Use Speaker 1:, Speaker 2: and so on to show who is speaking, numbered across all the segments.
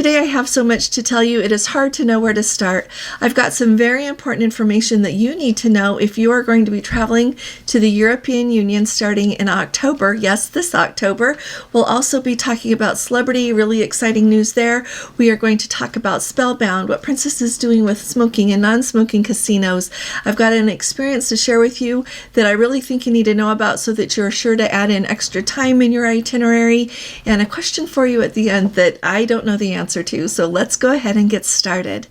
Speaker 1: Today I have so much to tell you, it is hard to know where to start. I've got some very important information that you need to know if you are going to be traveling to the European Union starting in October. Yes, this October. We'll also be talking about celebrity, really exciting news there. We are going to talk about Spellbound, what Princess is doing with smoking and non-smoking casinos. I've got an experience to share with you that I really think you need to know about so that you're sure to add in extra time in your itinerary, and a question for you at the end that I don't know the answer to. So let's go ahead and get started.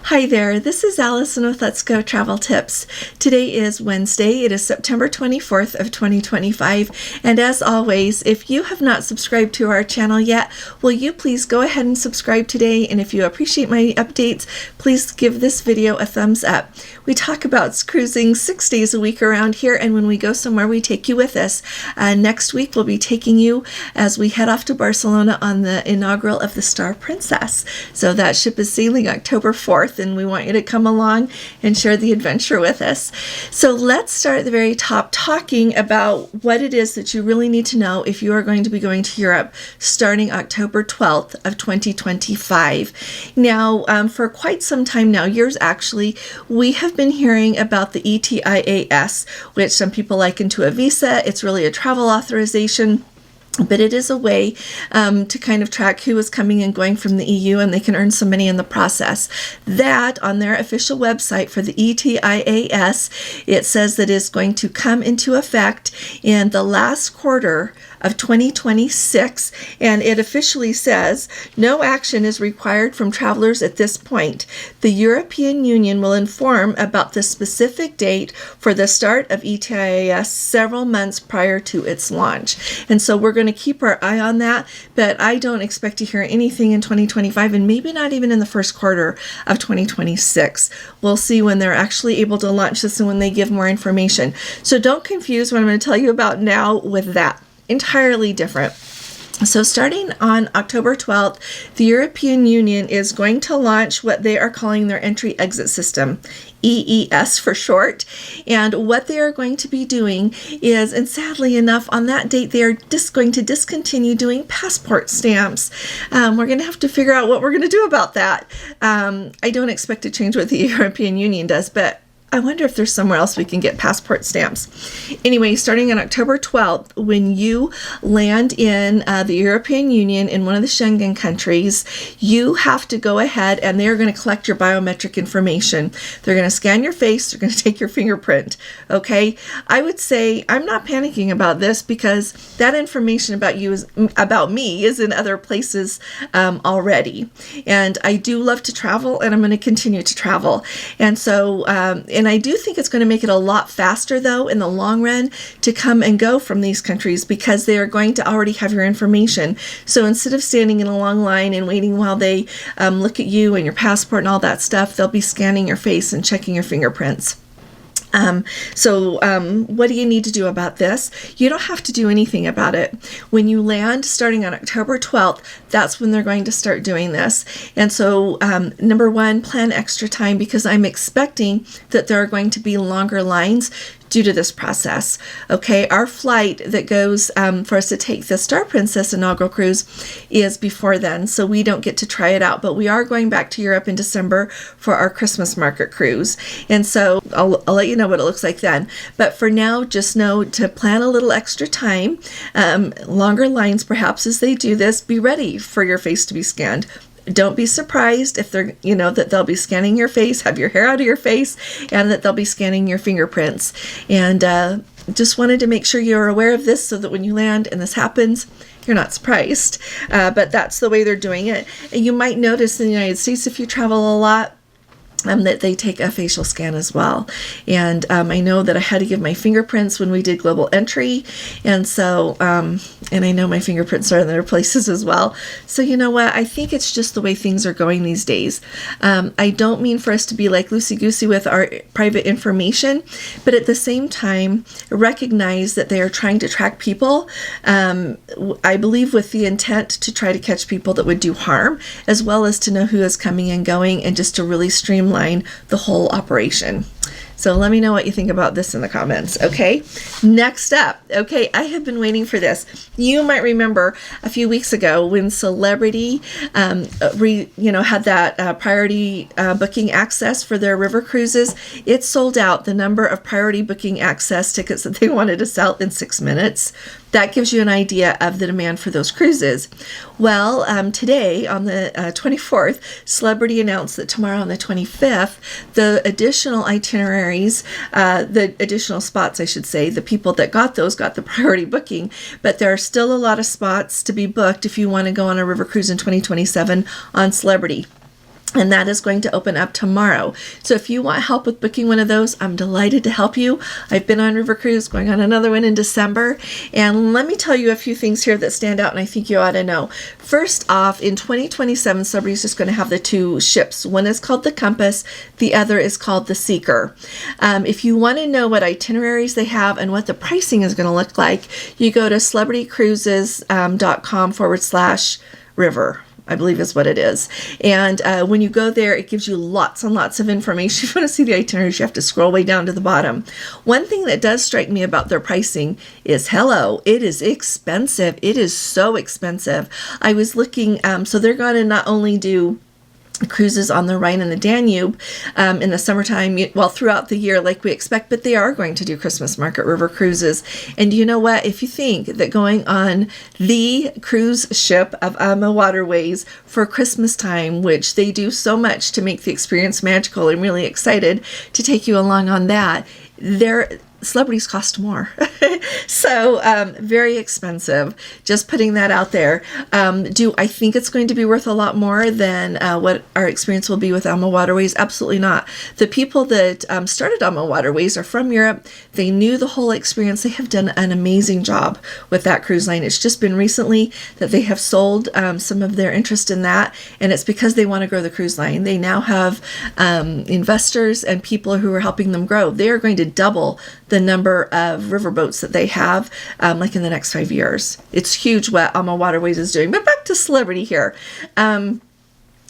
Speaker 1: Hi there, this is Allison with Let's Go Travel Tips. Today is Wednesday. It is September 24th of 2025. And as always, if you have not subscribed to our channel yet, will you please go ahead and subscribe today? And if you appreciate my updates, please give this video a thumbs up. We talk about cruising 6 days a week around here, and when we go somewhere, we take you with us. Next week, we'll be taking you as we head off to Barcelona on the inaugural of the Star Princess. So that ship is sailing October 4th. And we want you to come along and share the adventure with us. So let's start at the very top, talking about what it is that you really need to know if you are going to be going to Europe starting October 12th of 2025. Now, for quite some time now, years actually, we have been hearing about the ETIAS, which some people liken to a visa. It's really a travel authorization, but it is a way to kind of track who is coming and going from the EU, and they can earn some money in the process. That, on their official website for the ETIAS, it says that it's going to come into effect in the last quarter of 2026, and it officially says no action is required from travelers at this point. The European Union will inform about the specific date for the start of ETIAS several months prior to its launch. And so we're going to keep our eye on that, but I don't expect to hear anything in 2025, and maybe not even in the first quarter of 2026. We'll see when they're actually able to launch this and when they give more information. So don't confuse what I'm going to tell you about now with that. Entirely different. So starting on October 12th, the European Union is going to launch what they are calling their entry-exit system, EES for short. And what they are going to be doing is, and sadly enough, on that date, they are just going to discontinue doing passport stamps. We're going to have to figure out what we're going to do about that. I don't expect to change what the European Union does, but I wonder if there's somewhere else we can get passport stamps. Anyway, starting on October 12th, when you land in the European Union in one of the Schengen countries, you have to go ahead and they're going to collect your biometric information. They're going to scan your face. They're going to take your fingerprint. Okay? I would say I'm not panicking about this because that information about you about me is in other places already. And I do love to travel, and I'm going to continue to travel. And so, and I do think it's going to make it a lot faster, though, in the long run to come and go from these countries because they are going to already have your information. So instead of standing in a long line and waiting while they look at you and your passport and all that stuff, they'll be scanning your face and checking your fingerprints. What do you need to do about this? You don't have to do anything about it. When you land starting on October 12th, that's when they're going to start doing this. And so, number one, plan extra time because I'm expecting that there are going to be longer lines due to this process. Okay, our flight that goes for us to take the Star Princess inaugural cruise is before then, so we don't get to try it out, but we are going back to Europe in December for our Christmas market cruise, and so I'll let you know what it looks like then. But for now, just know to plan a little extra time, longer lines perhaps as they do this. Be ready for your face to be scanned. Don't be surprised if they're, that they'll be scanning your face, have your hair out of your face, and that they'll be scanning your fingerprints. And just wanted to make sure you're aware of this so that when you land and this happens, you're not surprised. But that's the way they're doing it. And you might notice in the United States, if you travel a lot, that they take a facial scan as well. And I know that I had to give my fingerprints when we did global entry. And so And I know my fingerprints are in their places as well. So you know what? I think it's just the way things are going these days. I don't mean for us to be like loosey-goosey with our private information, but at the same time, recognize that they are trying to track people, I believe with the intent to try to catch people that would do harm, as well as to know who is coming and going, and just to really streamline the whole operation. So let me know what you think about this in the comments, okay? Next up, okay, I have been waiting for this. You might remember a few weeks ago when Celebrity, had that priority booking access for their river cruises. It sold out the number of priority booking access tickets that they wanted to sell in 6 minutes. That gives you an idea of the demand for those cruises. Well, today on the 24th, Celebrity announced that tomorrow on the 25th, the additional itineraries, the additional spots, I should say, the people that got those got the priority booking, but there are still a lot of spots to be booked if you want to go on a river cruise in 2027 on Celebrity. And that is going to open up tomorrow. So if you want help with booking one of those, I'm delighted to help you. I've been on River Cruise, going on another one in December. And let me tell you a few things here that stand out and I think you ought to know. First off, in 2027, Celebrity's just going to have the two ships. One is called the Compass. The other is called the Seeker. If you want to know what itineraries they have and what the pricing is going to look like, you go to celebritycruises.com/river. I believe is what it is. And when you go there, it gives you lots and lots of information. If you want to see the itineraries, you have to scroll way down to the bottom. One thing that does strike me about their pricing is, it is expensive. It is so expensive. I was looking, so they're going to not only do cruises on the Rhine and the Danube in the summertime, throughout the year like we expect, but they are going to do Christmas market river cruises. And you know what? If you think that going on the cruise ship of AmaWaterways for Christmas time, which they do so much to make the experience magical, I'm really excited to take you along on that. Celebrities cost more. So very expensive. Just putting that out there. Do I think it's going to be worth a lot more than what our experience will be with AmaWaterways? Absolutely not. The people that started AmaWaterways are from Europe. They knew the whole experience. They have done an amazing job with that cruise line. It's just been recently that they have sold some of their interest in that, and it's because they want to grow the cruise line. They now have investors and people who are helping them grow. They are going to double the number of riverboats that they have like in the next 5 years. It's huge what AmaWaterways is doing. But back to Celebrity here.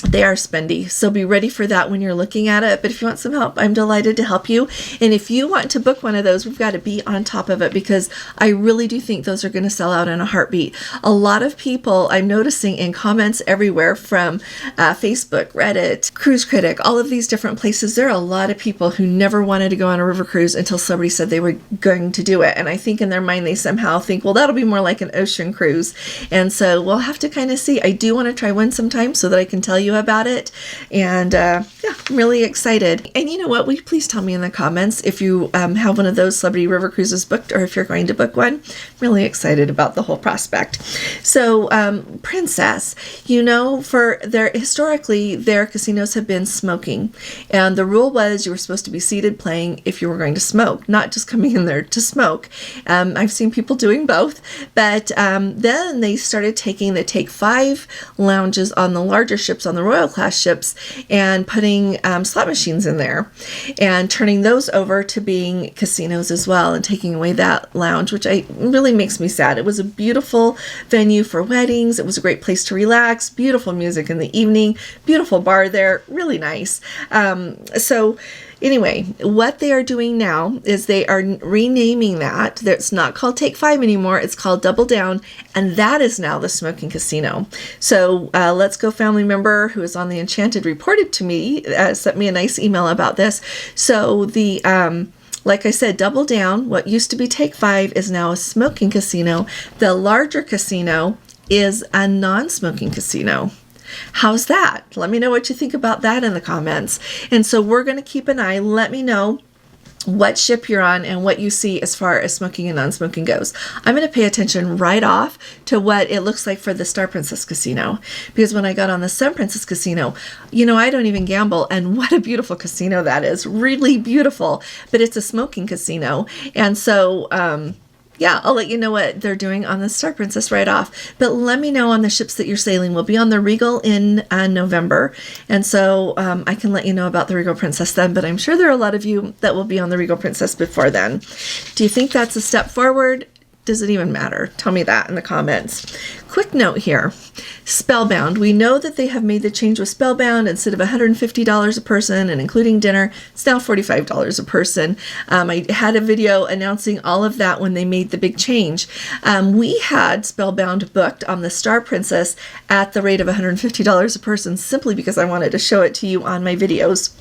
Speaker 1: They are spendy, so be ready for that when you're looking at it. But if you want some help, I'm delighted to help you. And if you want to book one of those, we've got to be on top of it, because I really do think those are going to sell out in a heartbeat. A lot of people I'm noticing in comments everywhere from Facebook, Reddit, Cruise Critic, all of these different places, there are a lot of people who never wanted to go on a river cruise until Celebrity said they were going to do it. And I think in their mind, they somehow think, well, that'll be more like an ocean cruise. And so we'll have to kind of see. I do want to try one sometime so that I can tell you about it. And I'm really excited. And you know what? Will you please tell me in the comments if you have one of those Celebrity river cruises booked, or if you're going to book one. I'm really excited about the whole prospect. So Princess, historically their casinos have been smoking, and the rule was you were supposed to be seated playing if you were going to smoke, not just coming in there to smoke. I've seen people doing both, but then they started taking the Take 5 lounges on the larger ships, on the Royal class ships, and putting slot machines in there and turning those over to being casinos as well, and taking away that lounge, which really makes me sad. It was a beautiful venue for weddings. It was a great place to relax, beautiful music in the evening, beautiful bar there, really nice. So anyway, what they are doing now is they are renaming that. It's not called Take 5 anymore. It's called Double Down, and that is now the smoking casino. So Let's Go family member who is on the Enchanted reported to me, sent me a nice email about this. So like I said, Double Down, what used to be Take 5, is now a smoking casino. The larger casino is a non-smoking casino. How's that? Let me know what you think about that in the comments. And so we're going to keep an eye. Let me know what ship you're on and what you see as far as smoking and non-smoking goes. I'm going to pay attention right off to what it looks like for the Star Princess Casino, because when I got on the Sun Princess Casino, I don't even gamble, and what a beautiful casino that is. Really beautiful, but it's a smoking casino. And so yeah, I'll let you know what they're doing on the Star Princess right off. But let me know on the ships that you're sailing. We'll be on the Regal in November. And so I can let you know about the Regal Princess then. But I'm sure there are a lot of you that will be on the Regal Princess before then. Do you think that's a step forward? Does it even matter? Tell me that in the comments. Quick note here. Spellbound. We know that they have made the change with Spellbound. Instead of $150 a person and including dinner, it's now $45 a person. I had a video announcing all of that when they made the big change. We had Spellbound booked on the Star Princess at the rate of $150 a person simply because I wanted to show it to you on my videos.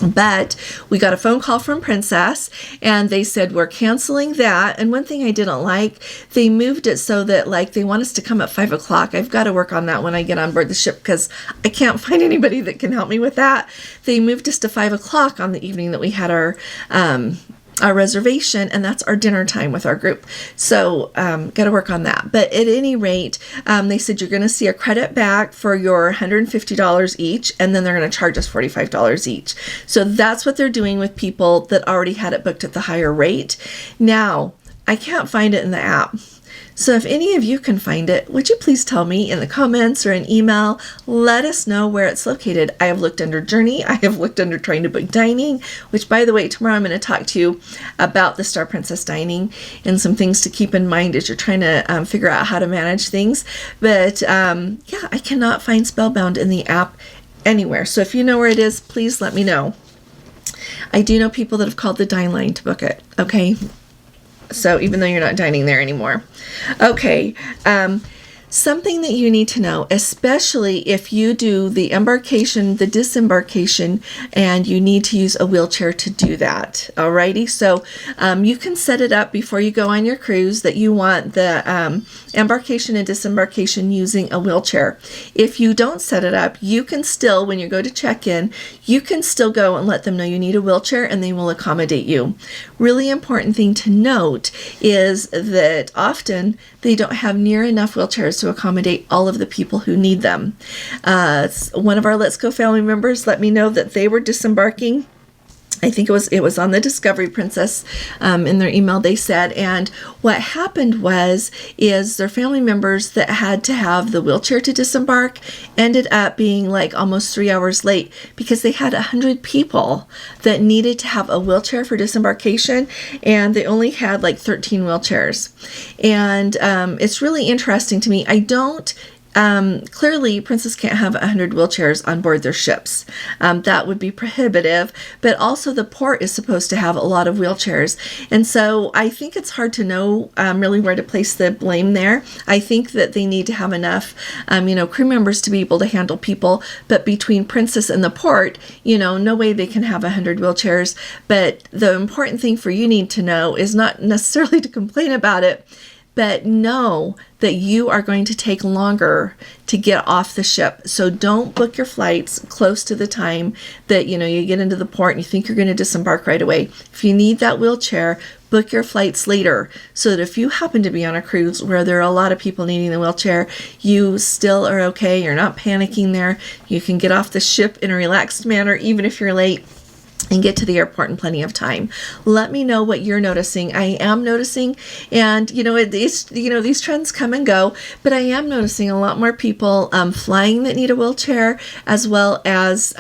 Speaker 1: But we got a phone call from Princess and they said, we're canceling that. And one thing I didn't like, they moved it so that like they want us to come at 5 o'clock. I've got to work on that when I get on board the ship because I can't find anybody that can help me with that. They moved us to 5 o'clock on the evening that we had our reservation, and that's our dinner time with our group. So got to work on that. But at any rate, they said you're going to see a credit back for your $150 each, and then they're going to charge us $45 each. So that's what they're doing with people that already had it booked at the higher rate. Now, I can't find it in the app. So if any of you can find it, would you please tell me in the comments or an email? Let us know where it's located. I have looked under Journey. I have looked under trying to book dining, which by the way, tomorrow I'm going to talk to you about the Star Princess dining and some things to keep in mind as you're trying to figure out how to manage things. But yeah, I cannot find Spellbound in the app anywhere. So if you know where it is, please let me know. I do know people that have called the Dine Line to book it. Okay. So even though you're not dining there anymore. Okay. Something that you need to know, especially if you do the embarkation, the disembarkation, and you need to use a wheelchair to do that. Alrighty, so you can set it up before you go on your cruise that you want the embarkation and disembarkation using a wheelchair. If you don't set it up, you can still, when you go to check in, you can still go and let them know you need a wheelchair and they will accommodate you. Really important thing to note is that often they don't have near enough wheelchairs to accommodate all of the people who need them. One of our Let's Go family members let me know that they were disembarking. I think it was on the Discovery Princess in their email they said, and what happened is their family members that had to have the wheelchair to disembark ended up being like almost 3 hours late because they had 100 people that needed to have a wheelchair for disembarkation and they only had like 13 wheelchairs. And it's really interesting to me. Clearly, Princess can't have 100 wheelchairs on board their ships. That would be prohibitive, but also the port is supposed to have a lot of wheelchairs. And so I think it's hard to know really where to place the blame there. I think that they need to have enough, crew members to be able to handle people, but between Princess and the port, no way they can have 100 wheelchairs. But the important thing for you need to know is not necessarily to complain about it, but know that you are going to take longer to get off the ship. So don't book your flights close to the time that, you get into the port and you think you're going to disembark right away. If you need that wheelchair, book your flights later so that if you happen to be on a cruise where there are a lot of people needing the wheelchair, you still are okay. You're not panicking there. You can get off the ship in a relaxed manner, even if you're late, and get to the airport in plenty of time. Let me know what you're noticing. I am noticing, and these trends come and go, but I am noticing a lot more people flying that need a wheelchair, as well as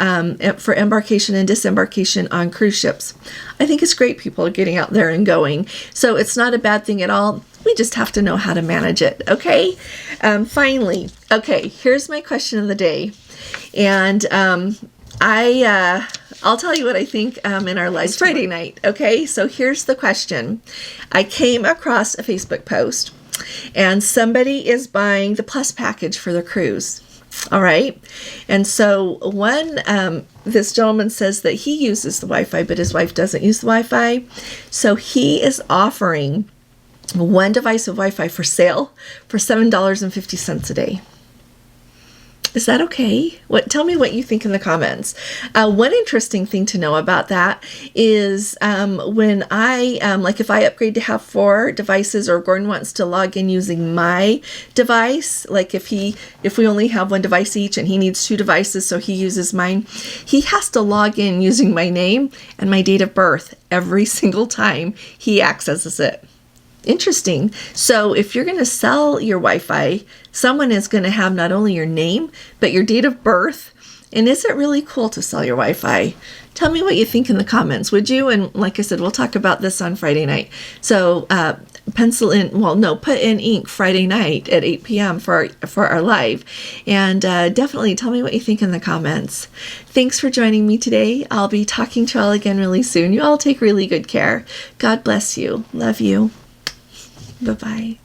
Speaker 1: for embarkation and disembarkation on cruise ships. I think it's great people are getting out there and going, so it's not a bad thing at all. We just have to know how to manage it. Okay. Finally, okay. Here's my question of the day, and I'll tell you what I think in our live Friday night. Okay, so here's the question. I came across a Facebook post and somebody is buying the Plus package for their cruise. All right. And so this gentleman says that he uses the Wi-Fi, but his wife doesn't use the Wi-Fi. So he is offering one device of Wi-Fi for sale for $7.50 a day. Is that okay? Tell me what you think in the comments. One interesting thing to know about that is when I, if I upgrade to have 4 devices, or Gordon wants to log in using my device, like if we only have 1 device each and he needs 2 devices, so he uses mine, he has to log in using my name and my date of birth every single time he accesses it. Interesting. So if you're going to sell your Wi-Fi, someone is going to have not only your name, but your date of birth. And is it really cool to sell your Wi-Fi? Tell me what you think in the comments, would you? And like I said, we'll talk about this on Friday night. So put in ink Friday night at 8 p.m. for our live. And definitely tell me what you think in the comments. Thanks for joining me today. I'll be talking to you all again really soon. You all take really good care. God bless you. Love you. Bye-bye.